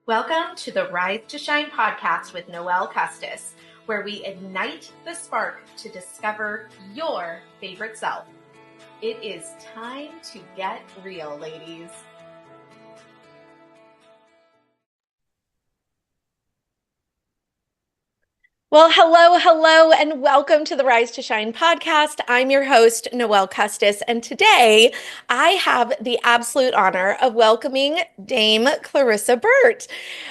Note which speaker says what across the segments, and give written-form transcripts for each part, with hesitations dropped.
Speaker 1: Welcome to the Rise to Shine podcast with Noelle Custis, where we ignite the spark to discover your favorite self. It is time to get real, ladies. Well, hello, and welcome to the Rise to Shine podcast. I'm your host, Noelle Custis, and today I have the absolute honor of welcoming Dame Clarissa Burt,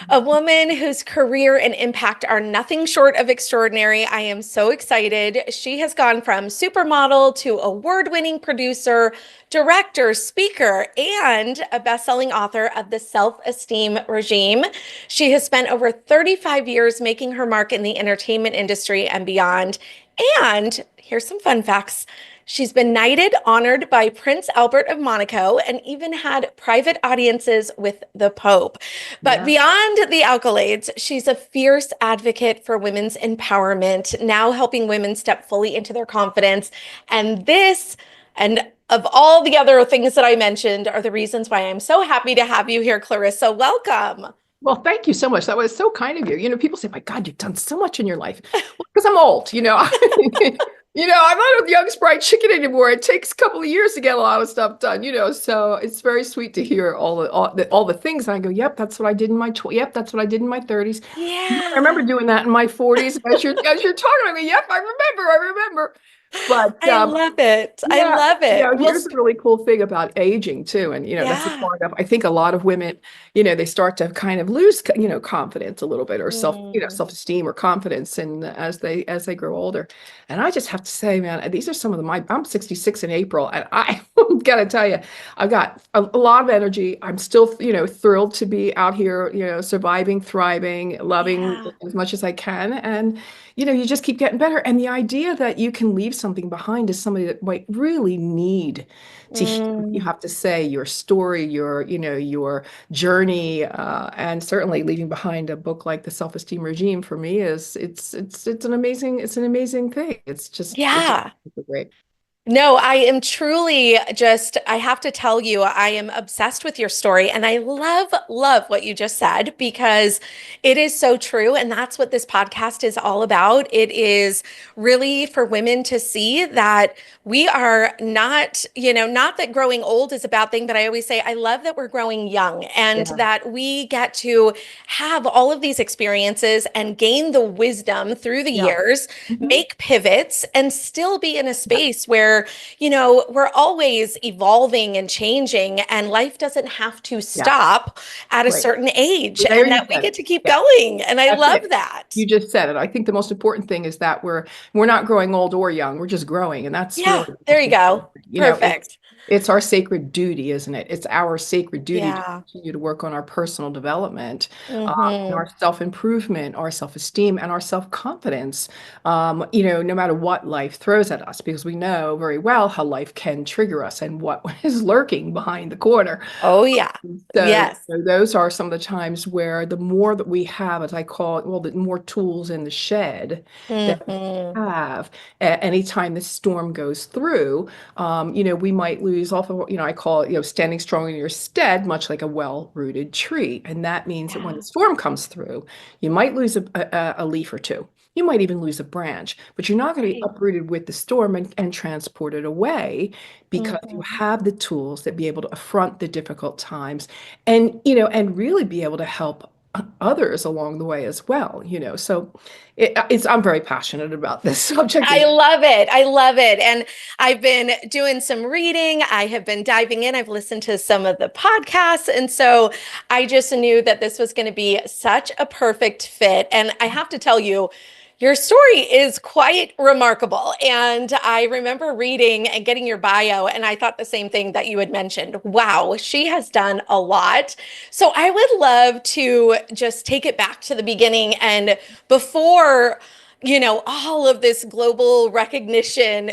Speaker 1: a woman whose career and impact are nothing short of extraordinary. I am so excited. She has gone from supermodel to award-winning producer, director, speaker, and a best-selling author of The Self-Esteem Regime. She has spent over 35 years making her mark in the entertainment industry and beyond. And here's some fun facts. She's been knighted, honored by Prince Albert of Monaco, and even had private audiences with the Pope. But beyond the accolades, she's a fierce advocate for women's empowerment, now helping women step fully into their confidence. And of all the other things that I mentioned are the reasons why I'm so happy to have you here, Clarissa. Welcome.
Speaker 2: Well, thank you so much. That was so kind of you. People say, my God, you've done so much in your life. Well, because I'm old, I'm not a young sprite chicken anymore. It takes a couple of years to get a lot of stuff done, so it's very sweet to hear all the things. And I go, yep, that's what I did in my, that's what I did in my 30s.
Speaker 1: Yeah.
Speaker 2: I remember doing that in my 40s. As you're talking, I go, yep, I remember. But
Speaker 1: I love it.
Speaker 2: yeah,
Speaker 1: I love it.
Speaker 2: here's the really cool thing about aging too. And, that's a part of, I think a lot of women, they start to kind of lose, confidence a little bit or self-esteem or confidence. And as they grow older. And I just have to say, man, these are some of I'm 66 in April, and I gotta tell you, I've got a lot of energy. I'm still, thrilled to be out here, surviving, thriving, loving as much as I can. And, you just keep getting better. And the idea that you can leave something behind to somebody that might really need to hear what you have to say, your story, your journey, and certainly leaving behind a book like The Self-Esteem Regime for me it's an amazing thing. It's great.
Speaker 1: No, I am truly I have to tell you, I am obsessed with your story. And I love what you just said because it is so true. And that's what this podcast is all about. It is really for women to see that we are not, not that growing old is a bad thing, but I always say, I love that we're growing young and that we get to have all of these experiences and gain the wisdom through the years, make pivots, and still be in a space where we're always evolving and changing, and life doesn't have to stop at a certain age, and that we get to keep going. And I love that.
Speaker 2: You just said it. I think the most important thing is that we're not growing old or young. We're just growing, and that's really
Speaker 1: there you go. Perfect.
Speaker 2: It's our sacred duty, isn't it? It's our sacred duty to continue to work on our personal development, our self-improvement, our self-esteem, and our self-confidence, no matter what life throws at us, because we know very well how life can trigger us and what is lurking behind the corner.
Speaker 1: Oh, yeah.
Speaker 2: So those are some of the times where the more that we have, as I call it, the more tools in the shed that we have, anytime the storm goes through, we might lose off of, I call it, standing strong in your stead, much like a well-rooted tree. And that means that when the storm comes through, you might lose a leaf or two. You might even lose a branch, but you're not going to be uprooted with the storm and transported away because you have the tools that be able to affront the difficult times and, and really be able to help others along the way as well, so I'm very passionate about this subject.
Speaker 1: I love it. And I've been doing some reading. I have been diving in. I've listened to some of the podcasts. And so I just knew that this was going to be such a perfect fit. And I have to tell you, your story is quite remarkable. And I remember reading and getting your bio, and I thought the same thing that you had mentioned. Wow, she has done a lot. So I would love to just take it back to the beginning and before, all of this global recognition.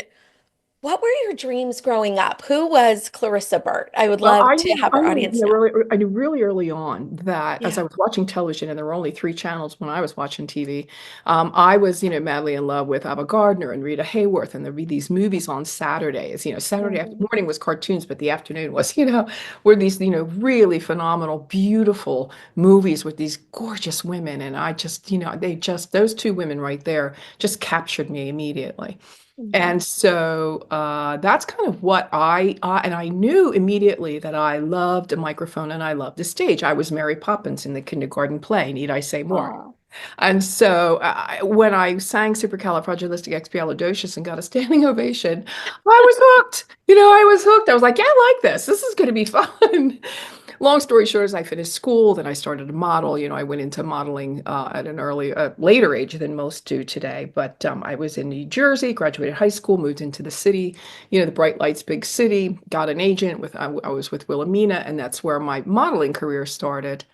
Speaker 1: what were your dreams growing up? Who was Clarissa Burt? I would
Speaker 2: Well,
Speaker 1: love to have our audience know.
Speaker 2: I knew really early on that as I
Speaker 1: Yeah.
Speaker 2: was watching television, and there were only three channels when I was watching TV, I was, madly in love with Ava Gardner and Rita Hayworth, and there'd be these movies on Saturdays.
Speaker 1: Mhm.
Speaker 2: Morning was cartoons, but the afternoon was, were these, really phenomenal, beautiful movies with these gorgeous women, and I just, those two women right there just captured me immediately.
Speaker 1: Mhm.
Speaker 2: And so that's kind of what and I knew immediately that I loved a microphone and I loved the stage. I was Mary Poppins in the kindergarten play, need I say more?
Speaker 1: Aw.
Speaker 2: And so when I sang Supercalifragilisticexpialidocious and got a standing ovation, I was hooked. I was hooked. I was like, yeah, I like this. This is going to be fun. Long story short, as I finished school, then I started to model. I went into modeling at an later age than most do today. But I was in New Jersey, graduated high school, moved into the city, the bright lights, big city, got an agent I was with Wilhelmina, and that's where my modeling career started.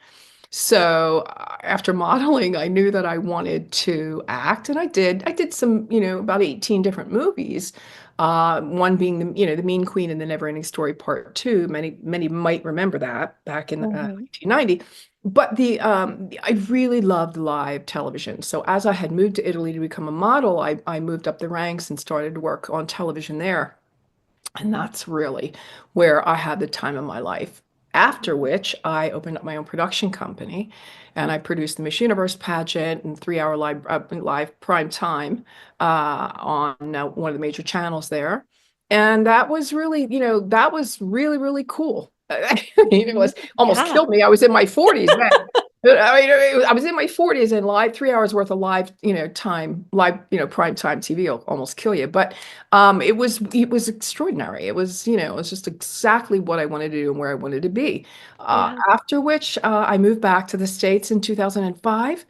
Speaker 2: So after modeling, I knew that I wanted to act, and I did. I did some, about 18 different movies. One being the Mean Queen and the Neverending Story Part Two. Many might remember that back in
Speaker 1: Mhm.
Speaker 2: 1990. But I really loved live television. So as I had moved to Italy to become a model, I moved up the ranks and started to work on television there. And that's really where I had the time of my life. After which, I opened up my own production company and I produced the Miss Universe pageant and 3 hour live prime time on one of the major channels there. And that was really, that was really, really cool. I mean, it
Speaker 1: Mhm.
Speaker 2: was almost
Speaker 1: Yeah.
Speaker 2: killed me. I was in my 40s then. I mean, I was in my 40s and 3 hours worth of live, prime time TV will almost kill you. But it was extraordinary. It was just exactly what I wanted to do and where I wanted to be.
Speaker 1: Yeah.
Speaker 2: After which, I moved back to the States in 2005,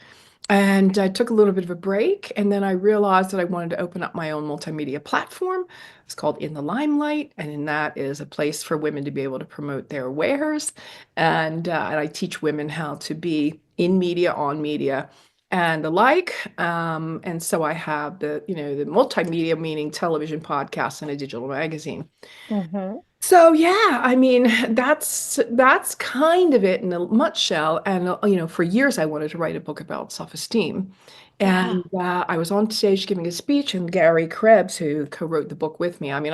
Speaker 2: and I took a little bit of a break, and then I realized that I wanted to open up my own multimedia platform. It's called In the Limelight, and in that is a place for women to be able to promote their wares, and I teach women how to be in media, on media, and the like. And so I have the multimedia, meaning television, podcasts, and a digital magazine.
Speaker 1: Mhm.
Speaker 2: So yeah, I mean, that's kind of it in a nutshell. And for years I wanted to write a book about self-esteem.
Speaker 1: Yeah.
Speaker 2: And I was on stage giving a speech, and Gary Krebs, who co-wrote the book with me, I mean,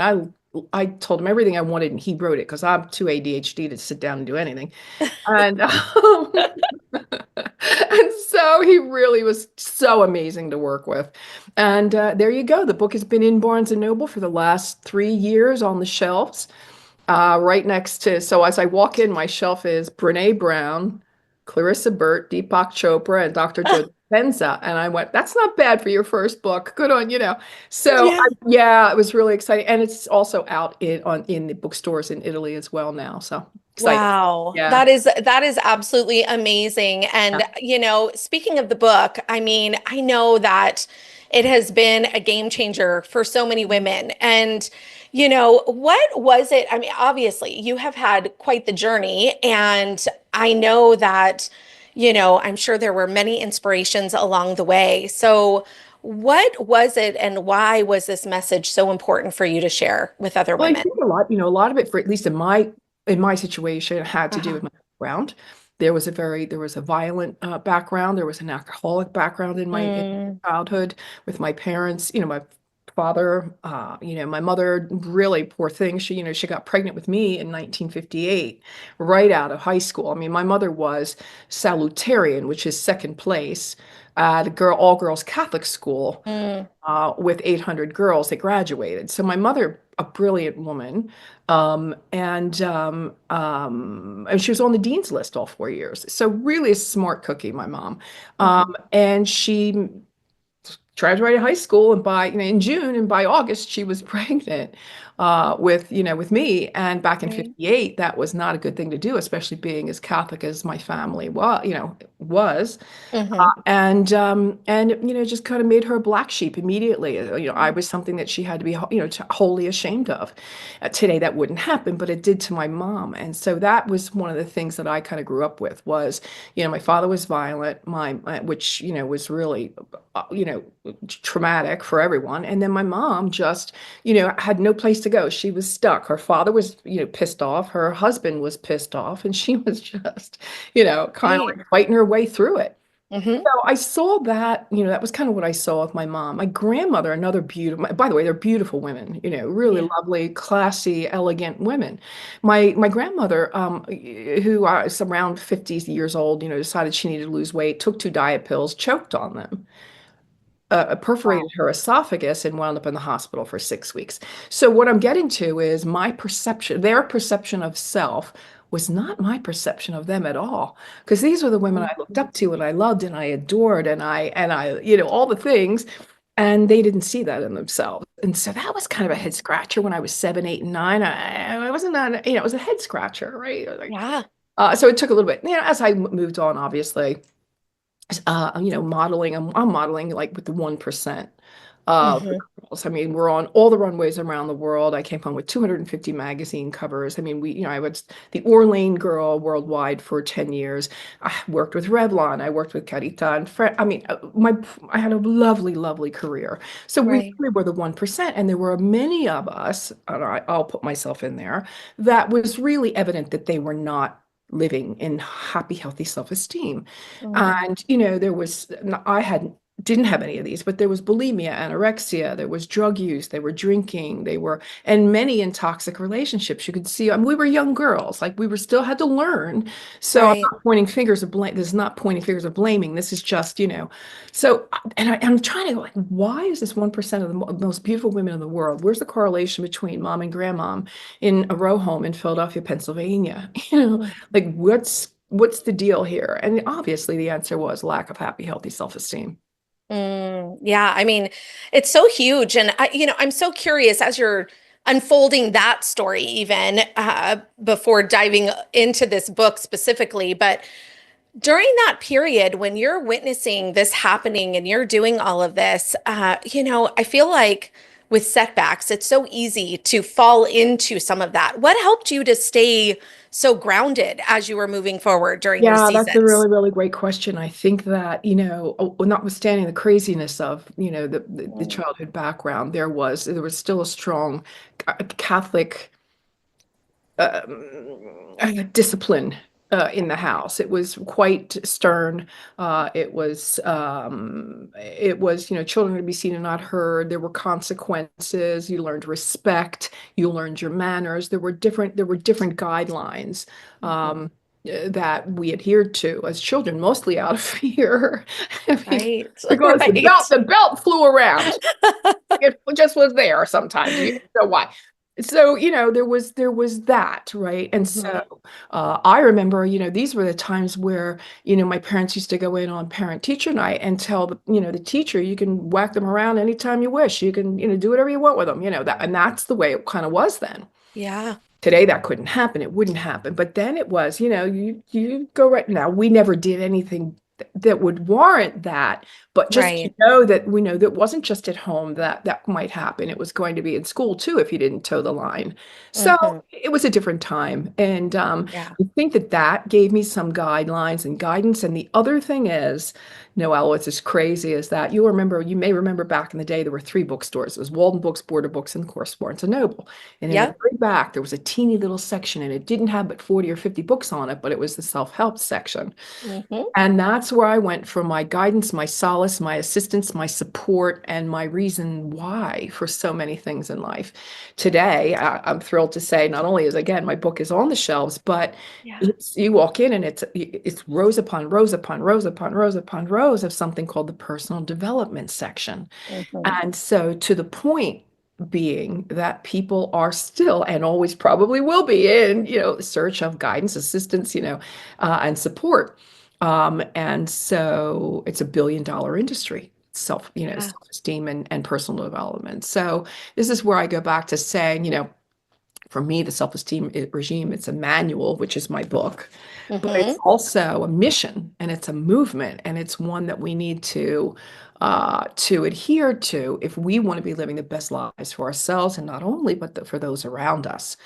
Speaker 2: I told him everything I wanted, and he wrote it because I'm too ADHD to sit down and do anything. And and so he really was so amazing to work with. And there you go. The book has been in Barnes and Noble for the last 3 years on the shelves. Right next to, so as I walk in, my shelf is Brene Brown, Clarissa Burt, Deepak Chopra, and Dr. Joe Dispenza. And I went, that's not bad for your first book. Good on. So
Speaker 1: Yeah.
Speaker 2: yeah, it was really exciting. And it's also out in the bookstores in Italy as well now. So excited.
Speaker 1: Wow.
Speaker 2: Yeah.
Speaker 1: That is absolutely amazing.
Speaker 2: Yeah.
Speaker 1: And speaking of the book, I mean, I know that it has been a game changer for so many women. And what was it? I mean, obviously, you have had quite the journey, and I know that, I'm sure there were many inspirations along the way. So, what was it, and why was this message so important for you to share with other
Speaker 2: Well, I
Speaker 1: women?
Speaker 2: think a lot of it, for at least in my situation, had to do
Speaker 1: Uh-huh.
Speaker 2: with my background. There was a violent background. There was an alcoholic background in
Speaker 1: Mm,
Speaker 2: childhood with my parents. My father, my mother, really poor thing. She got pregnant with me in 1958, right out of high school. I mean, my mother was salutarian, which is second place at a all girls Catholic school
Speaker 1: mm,
Speaker 2: with 800 girls that graduated. So my mother, a brilliant woman, and she was on the dean's list all 4 years. So really a smart cookie, my mom.
Speaker 1: mhm,
Speaker 2: And she graduated high school, and in June, and by August she was pregnant with me. And back in
Speaker 1: right.
Speaker 2: 58, that was not a good thing to do, especially being as Catholic as my family was.
Speaker 1: Hmm.
Speaker 2: And just kind of made her a black sheep immediately. I was something that she had to be wholly ashamed of. Today that wouldn't happen, but it did to my mom. And so that was one of the things that I kind of grew up with was, my father was violent, which was really traumatic for everyone. And then my mom just had no place to go. She was stuck. Her father was pissed off, her husband was pissed off, and she was just kind of
Speaker 1: Right.
Speaker 2: like fighting her way through it.
Speaker 1: Hmm.
Speaker 2: So I saw that, that was kind of what I saw with my mom. My grandmother, another beautiful, by the way, they're beautiful women, really
Speaker 1: Yeah.
Speaker 2: lovely, classy, elegant women. My grandmother, who was around 50 years old, decided she needed to lose weight, took two diet pills, choked on them, perforated
Speaker 1: Wow.
Speaker 2: her esophagus, and wound up in the hospital for 6 weeks. So what I'm getting to is my perception, their perception of self was not my perception of them at all. Because these were the women I looked up to and I loved and I adored and I, all the things. And they didn't see that in themselves. And so that was kind of a head scratcher when I was 7, 8, and 9. I wasn't not, it was a head scratcher, right? Like,
Speaker 1: Yeah.
Speaker 2: so it took a little bit, as I moved on, obviously modeling. I'm modeling like with the 1% of the
Speaker 1: Hmm.
Speaker 2: girls. I mean, we're on all the runways around the world. I came home with 250 magazine covers. I mean, I was the Orlane girl worldwide for 10 years. I worked with Revlon. I worked with Carita and I mean, I had a lovely, lovely career. So we
Speaker 1: Right.
Speaker 2: really were the 1%. And there were many of us, and I'll put myself in there, that was really evident that they were not living in happy, healthy self-esteem.
Speaker 1: Hmm.
Speaker 2: And, there was, didn't have any of these, but there was bulimia, anorexia, there was drug use, they were drinking, and many in toxic relationships. You could see, I mean, we were young girls, like we were still had to learn. So I'm
Speaker 1: Right.
Speaker 2: not pointing fingers of blame. This is not pointing fingers of blaming. This is just, so, I'm trying to go like, why is this 1% of the most beautiful women in the world? Where's the correlation between mom and grandmom in a row home in Philadelphia, Pennsylvania? Like what's the deal here? And obviously the answer was lack of happy, healthy self-esteem.
Speaker 1: Yeah, I mean, it's so huge. And I'm so curious as you're unfolding that story, even before diving into this book specifically. But during that period when you're witnessing this happening and you're doing all of this, I feel like with setbacks, it's so easy to fall into some of that. What helped you to stay so grounded as you were moving forward during these
Speaker 2: Yeah, that's a
Speaker 1: seasons?
Speaker 2: really, really great question. I think that, notwithstanding the craziness of, the
Speaker 1: Mm.
Speaker 2: childhood background, there was still a strong Catholic discipline in the house. It was quite stern. It was, children to be seen and not heard. There were consequences. You learned respect. You learned your manners. There were different guidelines.
Speaker 1: Mhm.
Speaker 2: Um, that we adhered to as children, mostly out of fear, because
Speaker 1: Right.
Speaker 2: the belt
Speaker 1: Right.
Speaker 2: the belt flew around. It just was there sometimes. You know why. So, there was that, right? And so
Speaker 1: Mhm.
Speaker 2: I remember, these were the times where, my parents used to go in on parent teacher night and tell the teacher, you can whack them around anytime you wish. You can, do whatever you want with them, and that's the way it kind of was then.
Speaker 1: Yeah.
Speaker 2: Today that couldn't happen. It wouldn't happen. But then it was, you go right now. We never did anything that would warrant that. But just to
Speaker 1: Right.
Speaker 2: know that we know that wasn't just at home that that might happen. It was going to be in school too if you didn't toe the line. So
Speaker 1: Hmm.
Speaker 2: it was a different time. And
Speaker 1: Yeah.
Speaker 2: I think that that gave me some guidelines and guidance. And the other thing is, Noelle, what's as crazy as that you may remember back in the day, there were three bookstores. It was Walden Books, Border Books, and of course Barnes and Noble. And in the
Speaker 1: Yep.
Speaker 2: very back, there was a teeny little section, and it didn't have but 40 or 50 books on it, but it was the self-help section.
Speaker 1: Hmm.
Speaker 2: And that's where I went for my guidance, my solace, my assistance, my support, and my reason why for so many things in life. Today, I'm thrilled to say not only is, again, my book is on the shelves, but
Speaker 1: Yeah.
Speaker 2: you walk in and it's rows upon rows upon rows upon rows upon rows of something called the personal development section.
Speaker 1: Hmm.
Speaker 2: And so, to the point being that people are still and always probably will be in, search of guidance, assistance, and support. And so it's a $1 billion industry,
Speaker 1: Yeah.
Speaker 2: self-esteem and personal development. So this is where I go back to saying, For me, the self-esteem regime, it's a manual, which is my book, but it's
Speaker 1: Mm-hmm.
Speaker 2: also a mission and it's a movement and it's one that we need to adhere to if we want to be living the best lives for ourselves and not only, but for those around us.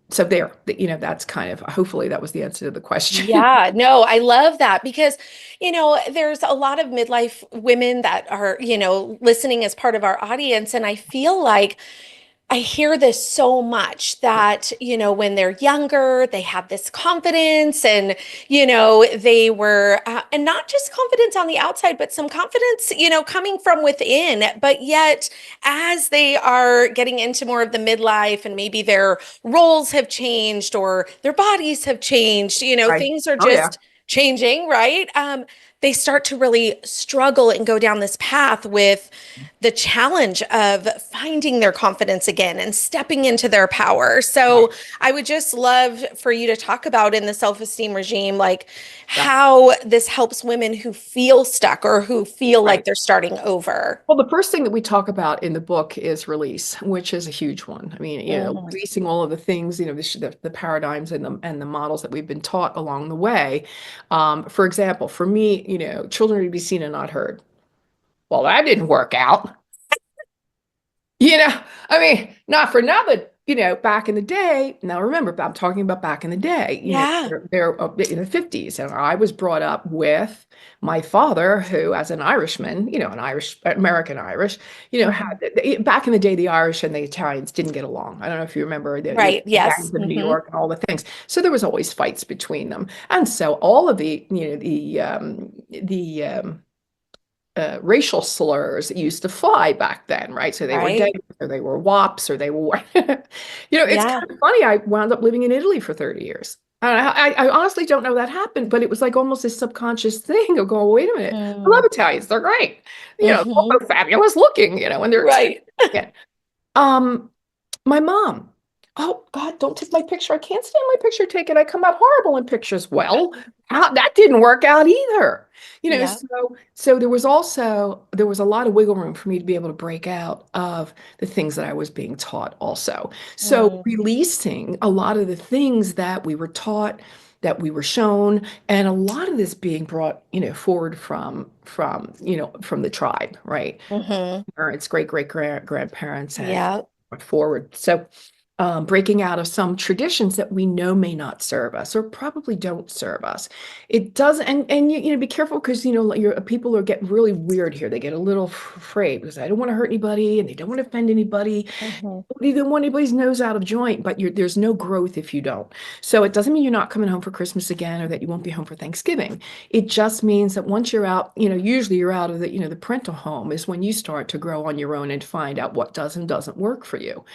Speaker 2: So there, that's kind of, hopefully that was the answer to the question.
Speaker 1: Yeah, no, I love that because, there's a lot of midlife women that are, listening as part of our audience. And I feel like I hear this so much that, when they're younger, they have this confidence and, they were, and not just confidence on the outside, but some confidence, coming from within. But yet, as they are getting into more of the midlife and maybe their roles have changed or their bodies have changed,
Speaker 2: Right.
Speaker 1: things are
Speaker 2: Oh yeah.
Speaker 1: just changing, right? They start to really struggle and go down this path with the challenge of finding their confidence again and stepping into their power.
Speaker 2: Right.
Speaker 1: So I would just love for you to talk about in the self-esteem regime, like
Speaker 2: Yeah.
Speaker 1: how this helps women who feel stuck or who feel like
Speaker 2: Right.
Speaker 1: they're starting over.
Speaker 2: Well, the first thing that we talk about in the book is release, which is a huge one. I mean,
Speaker 1: Mhm.
Speaker 2: releasing all of the things, the paradigms and the models that we've been taught along the way. For example, for me, children to be seen and not heard. Well, that didn't work out. You know, I mean, not for now, but back in the day. Now remember, I'm talking about back in the day.
Speaker 1: Yeah.
Speaker 2: They're in the 50s, and I was brought up with my father, who, as an Irishman, an Irish American Irish, had
Speaker 1: Mhm.
Speaker 2: back in the day, the Irish and the Italians didn't get along. I don't know if you remember
Speaker 1: Right.
Speaker 2: the
Speaker 1: Yes.
Speaker 2: gangs of New
Speaker 1: Hmm.
Speaker 2: York and all the things. So there was always fights between them, and so all of the racial slurs that used to fly back then, right? So they were gay,
Speaker 1: Right.
Speaker 2: or they were wops, or they were, it's
Speaker 1: Yeah.
Speaker 2: kind of funny. I wound up living in Italy for 30 years. And I honestly don't know that happened, but it was like almost this subconscious thing of going, wait a minute, I love
Speaker 1: Mm.
Speaker 2: Italians. They're great.
Speaker 1: Hmm.
Speaker 2: Also fabulous looking, and they're extremely,
Speaker 1: Right.
Speaker 2: yeah. Um, my mom. Oh God, don't take my picture. I can't stand my picture taken. I come out horrible in pictures. Well, that didn't work out either.
Speaker 1: Yeah.
Speaker 2: So there was a lot of wiggle room for me to be able to break out of the things that I was being taught also. So
Speaker 1: Mm.
Speaker 2: releasing a lot of the things that we were taught, that we were shown, and a lot of this being brought, forward from the tribe, right?
Speaker 1: Hmm.
Speaker 2: Parents, grandparents, and
Speaker 1: Yeah.
Speaker 2: forward. So, breaking out of some traditions that we know may not serve us or probably don't serve us. It does, and be careful because people are getting really weird here. They get a little afraid because I don't want to hurt anybody and they don't want to offend anybody.
Speaker 1: Hmm.
Speaker 2: Nobody don't want anybody's nose out of joint, but there's no growth if you don't. So it doesn't mean you're not coming home for Christmas again or that you won't be home for Thanksgiving. It just means that once you're out, usually you're out of the parental home is when you start to grow on your own and find out what does and doesn't work for you.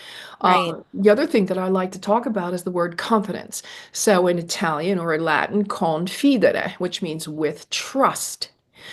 Speaker 1: Right.
Speaker 2: The other thing that I like to talk about is the word confidence. So in Italian or in Latin, confidere, which means with trust.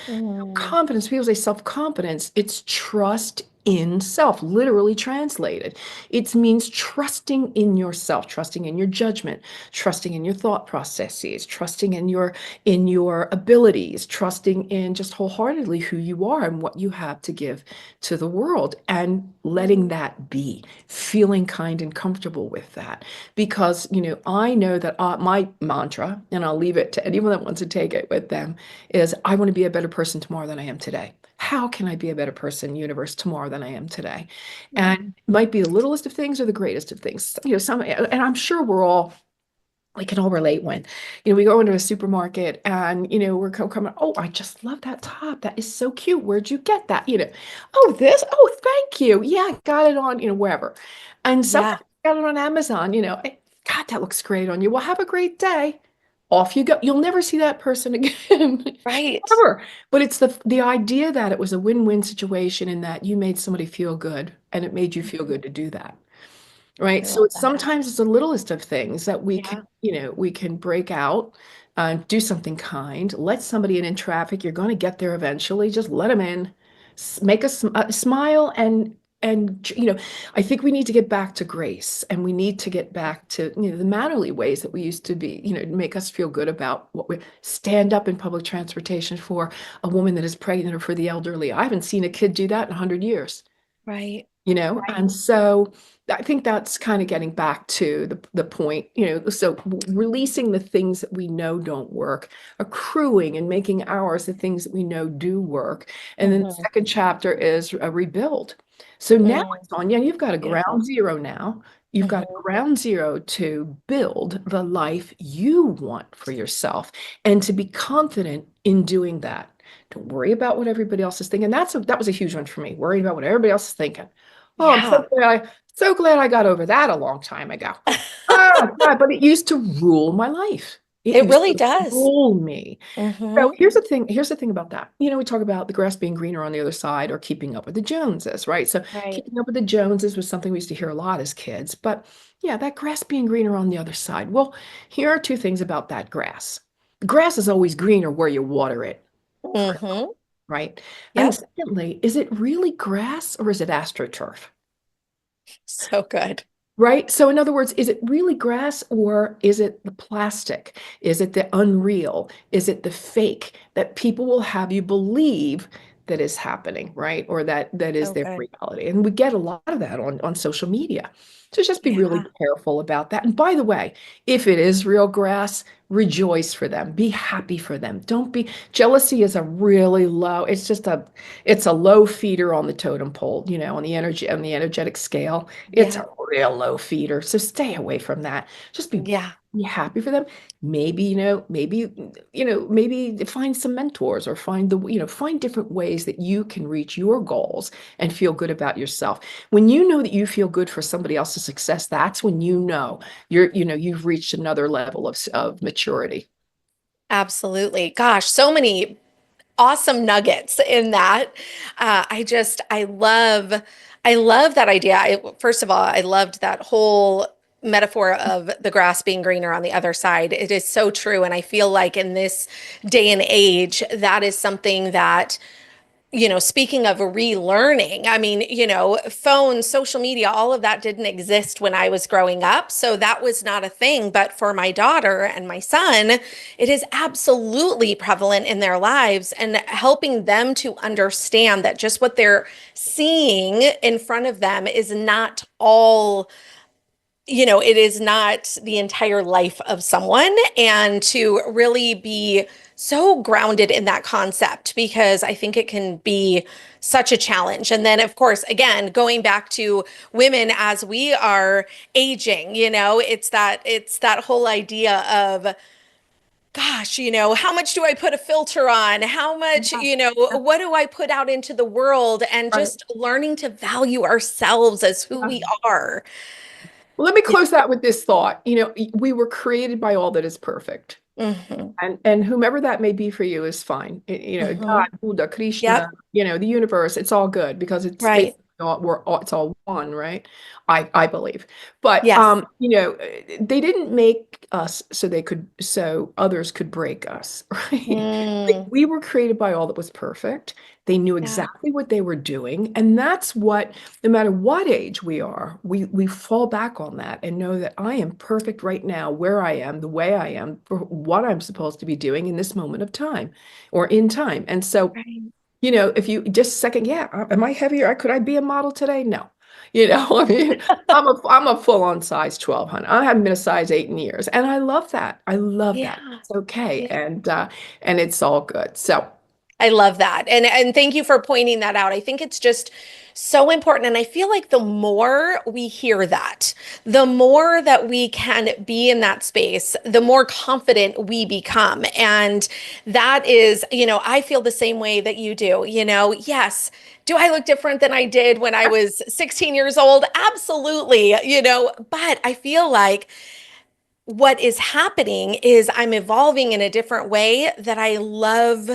Speaker 1: Mm.
Speaker 2: Confidence, people say self-confidence, it's trust in self, literally translated. It means trusting in yourself, trusting in your judgment, trusting in your thought processes, trusting in your abilities, trusting in just wholeheartedly who you are and what you have to give to the world, and letting that be, feeling kind and comfortable with that. Because, I know that my mantra, and I'll leave it to anyone that wants to take it with them, is I want to be a better person tomorrow than I am today. How can I be a better person, universe, tomorrow than I am today? And
Speaker 1: Mm.
Speaker 2: it might be the littlest of things or the greatest of things. And I'm sure we can all relate when, we go into a supermarket and, we're coming, oh, I just love that top. That is so cute. Where'd you get that? Oh, thank you. Yeah, I got it on, wherever. And
Speaker 1: Yeah.
Speaker 2: sometimes I got it on Amazon, God, that looks great on you. Well, have a great day. Off you go. You'll never see that person again.
Speaker 1: Right.
Speaker 2: Ever. But it's the idea that it was a win-win situation in that you made somebody feel good and it made you feel
Speaker 1: Mhm.
Speaker 2: good to do that.
Speaker 1: I
Speaker 2: Right. So
Speaker 1: love
Speaker 2: it's
Speaker 1: that.
Speaker 2: sometimes it's the littlest of things that
Speaker 1: Yeah.
Speaker 2: we can break out, do something kind, let somebody in traffic. You're going to get there eventually. Just let them in, make a smile, and I think we need to get back to grace, and we need to get back to the mannerly ways that we used to be. Make us feel good about what we stand up in public transportation for a woman that is pregnant or for the elderly. I haven't seen a kid do that in 100 years.
Speaker 1: Right.
Speaker 2: And
Speaker 1: Right.
Speaker 2: so I think that's kind of getting back to the point, so releasing the things that we know don't work, accruing and making ours the things that we know do work. And then the
Speaker 1: Hmm.
Speaker 2: second chapter is a rebuild. So now
Speaker 1: Mm,
Speaker 2: it's on, you've got a ground
Speaker 1: beautiful.
Speaker 2: zero now. You've got a
Speaker 1: Hmm.
Speaker 2: ground zero to build the life you want for yourself and to be confident in doing that. Don't worry about what everybody else is thinking. That was a huge one for me, worrying about what everybody else is thinking. Oh,
Speaker 1: Yeah.
Speaker 2: so glad I got over that a long time ago. Oh, God, but it used to rule my life. It
Speaker 1: It
Speaker 2: used
Speaker 1: really
Speaker 2: to
Speaker 1: does.
Speaker 2: rule me. So
Speaker 1: Hmm.
Speaker 2: here's the thing about that. We talk about the grass being greener on the other side or keeping up with the Joneses, right? So
Speaker 1: Right.
Speaker 2: keeping up with the Joneses was something we used to hear a lot as kids. But yeah, that grass being greener on the other side. Well, here are two things about that grass. The grass is always greener where you water it,
Speaker 1: Hmm.
Speaker 2: right? And
Speaker 1: Yep.
Speaker 2: secondly, is it really grass or is it astroturf?
Speaker 1: So good.
Speaker 2: Right? So, in other words, is it really grass or is it the plastic? Is it the unreal? Is it the fake that people will have you believe that is happening, right? Or that is
Speaker 1: So
Speaker 2: their
Speaker 1: good.
Speaker 2: reality. And we get a lot of that on social media. So just be really
Speaker 1: Yeah.
Speaker 2: careful about that. And by the way, if it is real grass, rejoice for them. Be happy for them. Don't be jealousy is a really low, it's a low feeder on the totem pole, on the energetic scale. It's
Speaker 1: Yeah.
Speaker 2: a real low feeder. So stay away from that. Just
Speaker 1: Yeah.
Speaker 2: be happy for them. Maybe, maybe find some mentors or find different ways that you can reach your goals and feel good about yourself. When you know that you feel good for somebody else's success, that's when you've reached another level of maturity.
Speaker 1: Absolutely. Gosh, so many awesome nuggets in that. I love that idea. First of all, I loved that whole metaphor of the grass being greener on the other side. It is so true. And I feel like in this day and age, that is something that speaking of relearning, I mean, phones, social media, all of that didn't exist when I was growing up. So that was not a thing. But for my daughter and my son, it is absolutely prevalent in their lives and helping them to understand that just what they're seeing in front of them is not all, it is not the entire life of someone, and to really be so grounded in that concept because I think it can be such a challenge. And then, of course, again, going back to women as we are aging, it's that whole idea of, gosh, how much do I put a filter on? How much,
Speaker 2: Yeah,
Speaker 1: what do I put out into the world? And
Speaker 2: right.
Speaker 1: just learning to value ourselves as who
Speaker 2: Yeah.
Speaker 1: we are.
Speaker 2: Well, let me close that with this thought. We were created by all that is perfect.
Speaker 1: Hmm.
Speaker 2: And whomever that may be for you is fine.
Speaker 1: Hmm.
Speaker 2: God, Buddha, Krishna,
Speaker 1: Yep.
Speaker 2: the universe, it's all good because it's
Speaker 1: Right.
Speaker 2: basically it's all one, right? I believe. But
Speaker 1: Yes.
Speaker 2: they didn't make us so others could break us, right? Like
Speaker 1: Mm,
Speaker 2: we were created by all that was perfect. They knew
Speaker 1: yeah.
Speaker 2: exactly what they were doing, and that's what no matter what age we are, we fall back on that and know that I am perfect right now, where I am, the way I am, for what I'm supposed to be doing in this moment of time or in time. And so,
Speaker 1: Right.
Speaker 2: if you just second, yeah, am I heavier? Could I be a model today? No. I mean, I'm a full-on size 12, honey. I haven't been a size 8 in years. And I love that. I love that.
Speaker 1: Yeah.
Speaker 2: It's okay.
Speaker 1: Yeah.
Speaker 2: And it's all good. So
Speaker 1: I love that. And thank you for pointing that out. I think it's just so important. And I feel like the more we hear that, the more that we can be in that space, the more confident we become. And that is, I feel the same way that you do. Yes. Do I look different than I did when I was 16 years old? Absolutely, but I feel like what is happening is I'm evolving in a different way that I love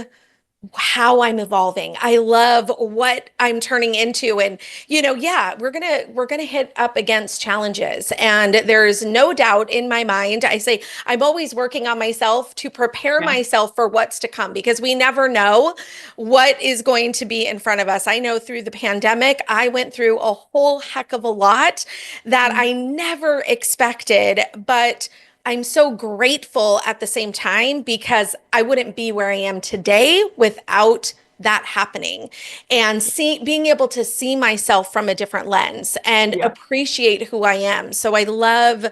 Speaker 1: how I'm evolving. I love what I'm turning into. And, yeah, we're gonna hit up against challenges. And there's no doubt in my mind. I say I'm always working on myself to prepare
Speaker 2: yeah.
Speaker 1: myself for what's to come because we never know what is going to be in front of us. I know through the pandemic, I went through a whole heck of a lot that I never expected, but I'm so grateful at the same time because I wouldn't be where I am today without that happening and being able to see myself from a different lens and
Speaker 2: Yeah.
Speaker 1: appreciate who I am. So I love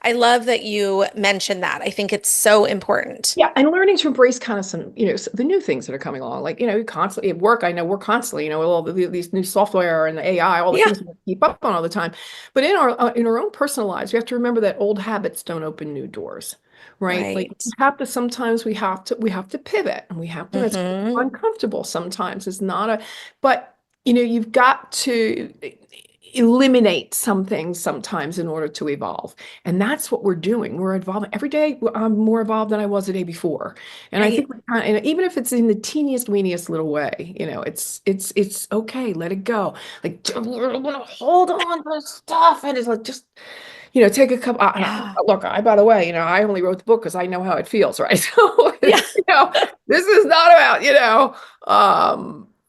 Speaker 1: that you mentioned that. I think it's so important.
Speaker 2: Yeah, and learning to embrace kind of some, the new things that are coming along. Like, constantly at work, I know we're constantly, with all these new software and the AI, all the
Speaker 1: Yeah,
Speaker 2: things we have to keep up on all the time. But in our own personal lives, we have to remember that old habits don't open new doors, right? Like
Speaker 1: right.
Speaker 2: we have to pivot, and we have to. It's
Speaker 1: Hmm.
Speaker 2: uncomfortable sometimes. It's not a, but you've got to eliminate some things sometimes in order to evolve. And that's what we're doing. We're evolving every day. I'm more evolved than I was the day before. And I
Speaker 1: Right.
Speaker 2: think and even if it's in the teeniest, weeniest little way, it's okay. Let it go. Like we're gonna hold on to stuff, and it's like just take a couple.
Speaker 1: Yeah.
Speaker 2: Look, by the way, I only wrote the book because I know how it feels, right? So
Speaker 1: Yeah.
Speaker 2: this is not about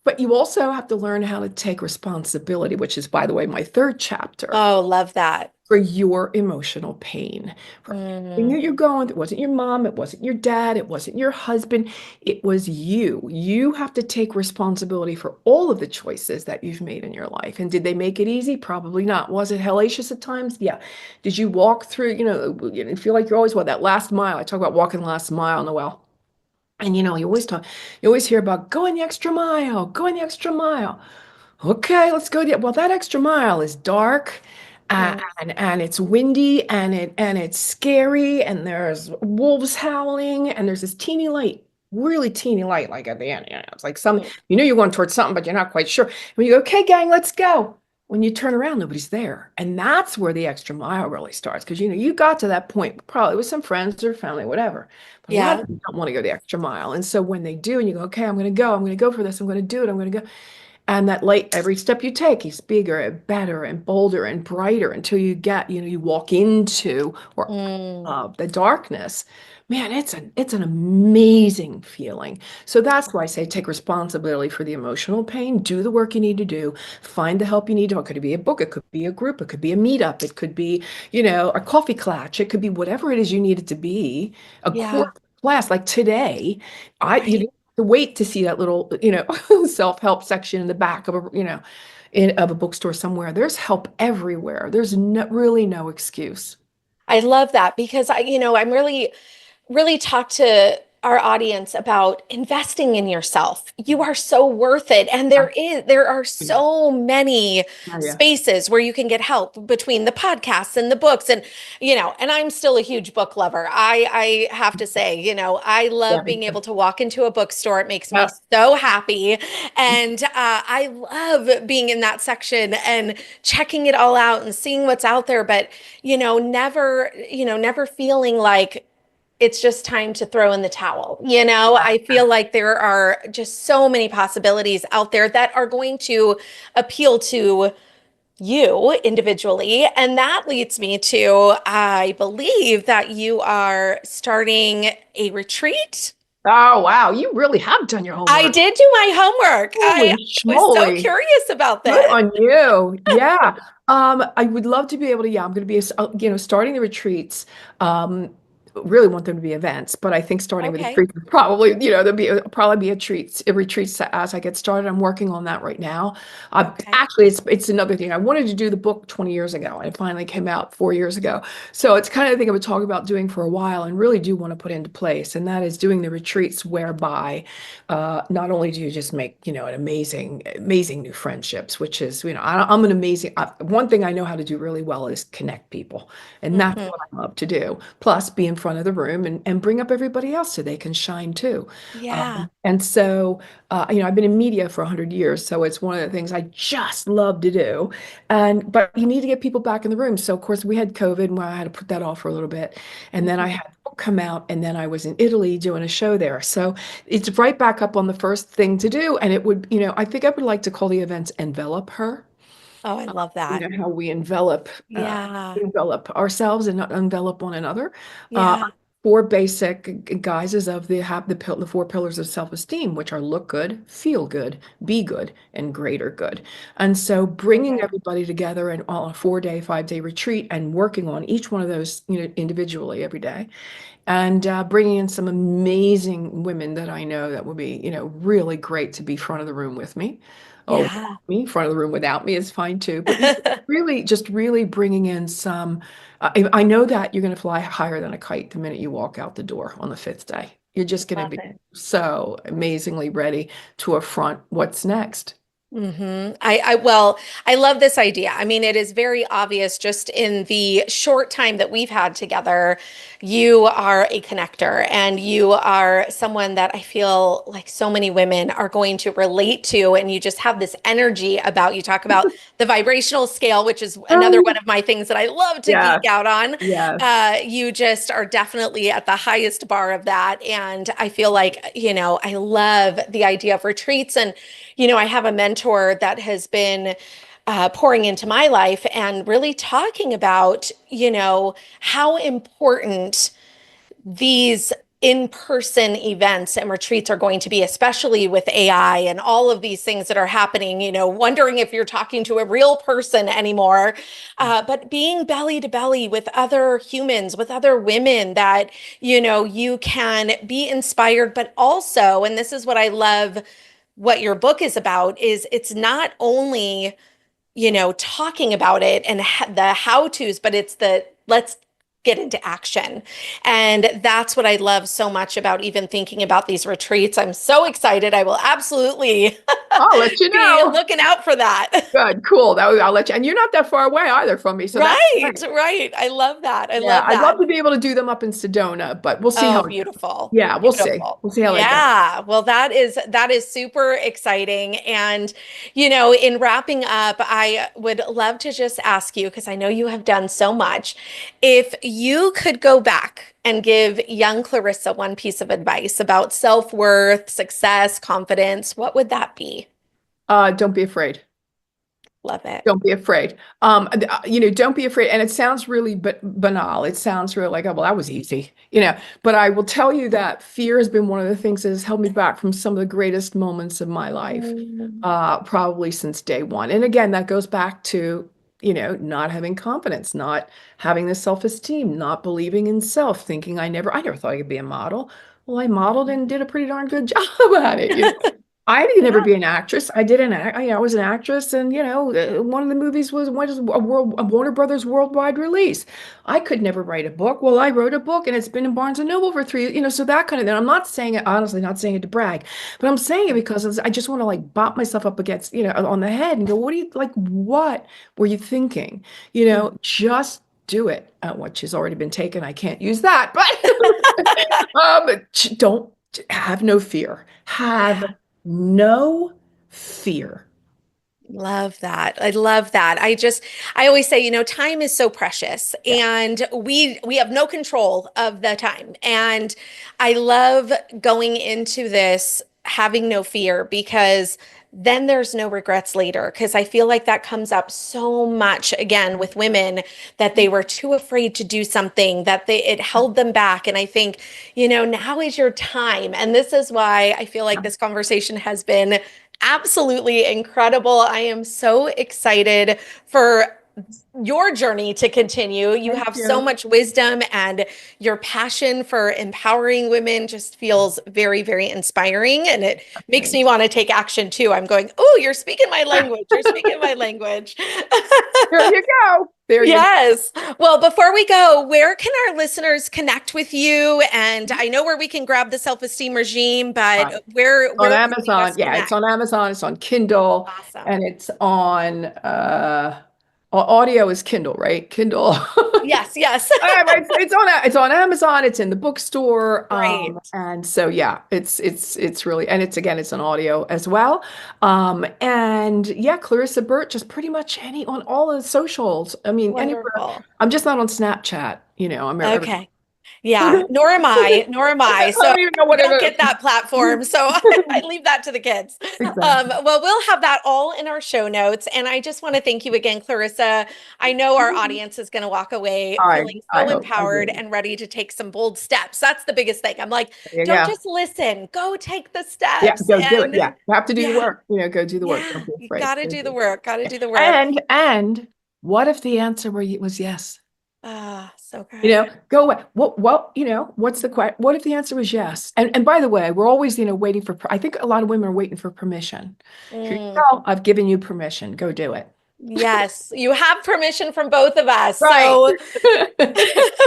Speaker 2: but you also have to learn how to take responsibility, which is, by the way, my third chapter,
Speaker 1: Oh, love that.
Speaker 2: for your emotional pain, for everything
Speaker 1: Mm,
Speaker 2: that you're going through. It wasn't your mom, it wasn't your dad, it wasn't your husband, it was you. You have to take responsibility for all of the choices that you've made in your life. And did they make it easy? Probably not. Was it hellacious at times? Yeah. Did you walk through, feel like you're always what, that last mile? I talk about walking the last mile, Noelle. And you always hear about going the extra mile, going the extra mile. Okay, let's go. Well, that extra mile is dark, uh,
Speaker 1: mm,
Speaker 2: and it's windy, and it's scary, and there's wolves howling, and there's this teeny light, really teeny light, like at the end. It's like
Speaker 1: mm.
Speaker 2: you're going towards something, but you're not quite sure. When you go, okay, gang, let's go. When you turn around, nobody's there, and that's where the extra mile really starts. Because you got to that point probably with some friends or family, whatever. But a lot
Speaker 1: Yeah.
Speaker 2: of people don't want to go the extra mile, and so when they do, and you go, okay, I'm going to go for this. I'm going to do it. I'm going to go. And that light, every step you take is bigger and better and bolder and brighter until you walk into or
Speaker 1: Mm.
Speaker 2: the darkness. Man, it's an amazing feeling. So that's why I say take responsibility for the emotional pain, do the work you need to do, find the help you need to. It could be a book, it could be a group, it could be a meetup, it could be, a coffee clutch, it could be whatever it is you need it to be, a
Speaker 1: Yeah.
Speaker 2: course class. Like today, you
Speaker 1: Right.
Speaker 2: didn't have to wait to see that little, self-help section in the back of of a bookstore somewhere. There's help everywhere. There's really no excuse.
Speaker 1: I love that because I'm really talk to our audience about investing in yourself. You are so worth it. And there are
Speaker 2: Yeah.
Speaker 1: so many
Speaker 2: Yeah, yeah,
Speaker 1: spaces where you can get help between the podcasts and the books. And, and I'm still a huge book lover. I have to say, I
Speaker 2: yeah,
Speaker 1: love being able to walk into a bookstore. It makes me
Speaker 2: yeah.
Speaker 1: so happy. And I love being in that section and checking it all out and seeing what's out there. But, never feeling like, it's just time to throw in the towel. I feel like there are just so many possibilities out there that are going to appeal to you individually. And that leads me to, I believe that you are starting a retreat.
Speaker 2: Oh, wow. You really have done your
Speaker 1: I
Speaker 2: homework.
Speaker 1: did do my homework. I
Speaker 2: Holy
Speaker 1: was so
Speaker 2: schmoly.
Speaker 1: curious about
Speaker 2: Good
Speaker 1: this.
Speaker 2: on you. Yeah. I would love to be able to, yeah, I'm going to be, starting the retreats. Really want them to be events, but I think starting with the
Speaker 1: Okay.
Speaker 2: retreats would probably, probably be a retreat as I get started. I'm working on that right now.
Speaker 1: Okay.
Speaker 2: Actually, it's another thing. I wanted to do the book 20 years ago, and it finally came out 4 years ago. So it's kind of the thing I've been talking about doing for a while and really do want to put into place. And that is doing the retreats whereby not only do you just make, an amazing new friendships, which is, I'm an one thing I know how to do really well is connect people. And that's
Speaker 1: Hmm.
Speaker 2: what I love to do. Plus, be in front of the room and bring up everybody else so they can shine too.
Speaker 1: Yeah.
Speaker 2: And so, I've been in media for 100 years, so it's one of the things I just love to do. But you need to get people back in the room. So, of course, we had COVID, and I had to put that off for a little bit. And then I
Speaker 1: Mhm.
Speaker 2: had the book come out, and then I was in Italy doing a show there. So it's right back up on the first thing to do. And it would, I think I would like to call the events Envelop Her.
Speaker 1: Oh, I love that.
Speaker 2: How
Speaker 1: Yeah.
Speaker 2: envelop ourselves and not envelop one another. Uh,
Speaker 1: Yeah.
Speaker 2: Four basic guises of the four pillars of self-esteem, which are look good, feel good, be good, and greater good. And so bringing
Speaker 1: Okay.
Speaker 2: everybody together on a 4-day, 5-day retreat and working on each one of those, individually every day and bringing in some amazing women that I know that would be, really great to be front of the room with me. Or
Speaker 1: Yeah.
Speaker 2: without me, front of the room without me is fine too. But really, just really bringing in some. I know that you're going to fly higher than a kite the minute you walk out the door on the fifth day. You're just going to
Speaker 1: Love
Speaker 2: be
Speaker 1: it.
Speaker 2: so amazingly ready to affront what's next.
Speaker 1: Well, I love this idea. I mean, it is very obvious just in the short time that we've had together, you are a connector and you are someone that I feel like so many women are going to relate to. And you just have this energy about you. Talk about the vibrational scale, which is another one of my things that I love to geek
Speaker 2: Yes,
Speaker 1: out on.
Speaker 2: yes.
Speaker 1: You just are definitely at the highest bar of that. And I feel like, I love the idea of retreats. And I have a mentor that has been pouring into my life and really talking about, how important these in-person events and retreats are going to be, especially with AI and all of these things that are happening, wondering if you're talking to a real person anymore. But being belly to belly with other humans, with other women that, you can be inspired, but also, and this is what I love what your book is about, is it's not only, talking about it and the how to's, but it's the let's get into action. And that's what I love so much about even thinking about these retreats. I'm so excited. I will absolutely
Speaker 2: I'll let you
Speaker 1: be
Speaker 2: know.
Speaker 1: looking out for that.
Speaker 2: Good, cool. I'll let you. And you're not that far away either from me, so that's
Speaker 1: Right,
Speaker 2: great.
Speaker 1: right. I love that. I
Speaker 2: Yeah,
Speaker 1: love
Speaker 2: I'd
Speaker 1: that.
Speaker 2: love to be able to do them up in Sedona, but we'll see how
Speaker 1: Oh,
Speaker 2: it goes.
Speaker 1: beautiful.
Speaker 2: Yeah, we'll see.
Speaker 1: Beautiful.
Speaker 2: We'll see how that goes.
Speaker 1: Yeah. Well, that is super exciting. And, in wrapping up, I would love to just ask you, because I know you have done so much, if you could go back and give young Clarissa one piece of advice about self-worth, success, confidence, what would that be?
Speaker 2: Don't be afraid.
Speaker 1: Love it.
Speaker 2: Don't be afraid. Don't be afraid. And it sounds really banal. It sounds really like, oh, well, that was easy, But I will tell you that fear has been one of the things that has held me back from some of the greatest moments of my life,
Speaker 1: Mm,
Speaker 2: probably since day one. And again, that goes back to, not having confidence, not having the self-esteem, not believing in self, thinking I never thought I could be a model. Well, I modeled and did a pretty darn good job at it. I didn't never
Speaker 1: yeah.
Speaker 2: be an actress. I did an act. I was an actress, and one of the movies was a Warner Brothers worldwide release. I could never write a book. Well, I wrote a book, and it's been in Barnes and Noble for three. So that kind of thing. I'm not saying it honestly, not saying it to brag, but I'm saying it because I just want to like bop myself up against on the head and go, what do you like? What were you thinking? Just do it. Which has already been taken. I can't use that, but don't have no fear. Have
Speaker 1: Yeah.
Speaker 2: no fear.
Speaker 1: Love that. I love that. I always say, time is so precious
Speaker 2: Yeah.
Speaker 1: and we have no control of the time. And I love going into this having no fear because then there's no regrets later. Because I feel like that comes up so much again with women that they were too afraid to do something, that it held them back. And I think, now is your time. And this is why I feel like this conversation has been absolutely incredible. I am so excited for your journey to continue. You
Speaker 2: Thank
Speaker 1: have so
Speaker 2: you.
Speaker 1: much wisdom and your passion for empowering women just feels very, very inspiring. And it makes me
Speaker 2: Thanks.
Speaker 1: want to take action too. I'm going, oh, you're speaking my language. You're speaking my language.
Speaker 2: There you go. There you
Speaker 1: Yes. Well, before we go, where can our listeners connect with you? And
Speaker 2: go.
Speaker 1: I know where we can grab the self-esteem regime,
Speaker 2: Right.
Speaker 1: but where
Speaker 2: On
Speaker 1: where can we
Speaker 2: Amazon.
Speaker 1: best
Speaker 2: Yeah, it's
Speaker 1: connect?
Speaker 2: on Amazon. It's on Kindle,
Speaker 1: Awesome.
Speaker 2: and it's on audio is Kindle, right? Kindle.
Speaker 1: Yes, yes.
Speaker 2: It's on Amazon. It's in the bookstore.
Speaker 1: Great.
Speaker 2: And so yeah, it's really, and it's an audio as well. And yeah, Clarissa Burt, just pretty much on all the socials. I mean, anywhere.
Speaker 1: Wonderful.
Speaker 2: I'm just not on Snapchat. I'm every.
Speaker 1: Okay. Yeah, nor am I, nor am I.
Speaker 2: I
Speaker 1: So
Speaker 2: don't even know what
Speaker 1: we
Speaker 2: it
Speaker 1: don't get that platform. So I
Speaker 2: is.
Speaker 1: leave that to the kids.
Speaker 2: Exactly.
Speaker 1: Well, we'll have that all in our show notes. And I just want to thank you again, Clarissa. I know our audience is going to walk away
Speaker 2: I
Speaker 1: feeling
Speaker 2: I
Speaker 1: so
Speaker 2: hope I
Speaker 1: empowered
Speaker 2: do.
Speaker 1: and ready to take some bold steps. That's the biggest thing. I'm like,
Speaker 2: There you
Speaker 1: don't
Speaker 2: go.
Speaker 1: just listen, go take the
Speaker 2: Yeah,
Speaker 1: steps.
Speaker 2: go do it.
Speaker 1: And
Speaker 2: Yeah, you have to do the
Speaker 1: yeah,
Speaker 2: work. Go do the work.
Speaker 1: yeah,
Speaker 2: Don't be
Speaker 1: you
Speaker 2: afraid.
Speaker 1: got to
Speaker 2: Go
Speaker 1: do
Speaker 2: do
Speaker 1: the
Speaker 2: it.
Speaker 1: work, got to do the work.
Speaker 2: And what if the answer was yes?
Speaker 1: Ah, so good.
Speaker 2: Go away. What's the question? What if the answer was yes? And by the way, we're always, waiting for, I think a lot of women are waiting for permission. Here you
Speaker 1: Mm.
Speaker 2: go. I've given you permission. Go do it.
Speaker 1: Yes, you have permission from both of us.
Speaker 2: Right.
Speaker 1: So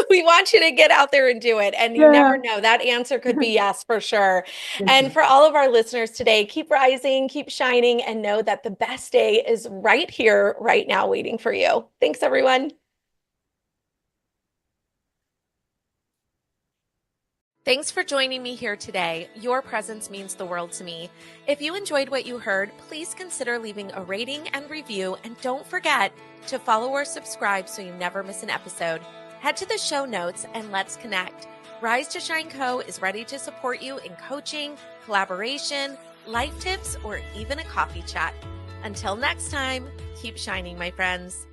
Speaker 1: we want you to get out there and do it. And you never
Speaker 2: Yeah.
Speaker 1: know, that answer could be yes for sure. And
Speaker 2: Mhm.
Speaker 1: for all of our listeners today, keep rising, keep shining, and know that the best day is right here, right now, waiting for you. Thanks, everyone. Thanks for joining me here today. Your presence means the world to me. If you enjoyed what you heard, please consider leaving a rating and review. And don't forget to follow or subscribe so you never miss an episode. Head to the show notes and let's connect. Rise to Shine Co. is ready to support you in coaching, collaboration, life tips, or even a coffee chat. Until next time, keep shining, my friends.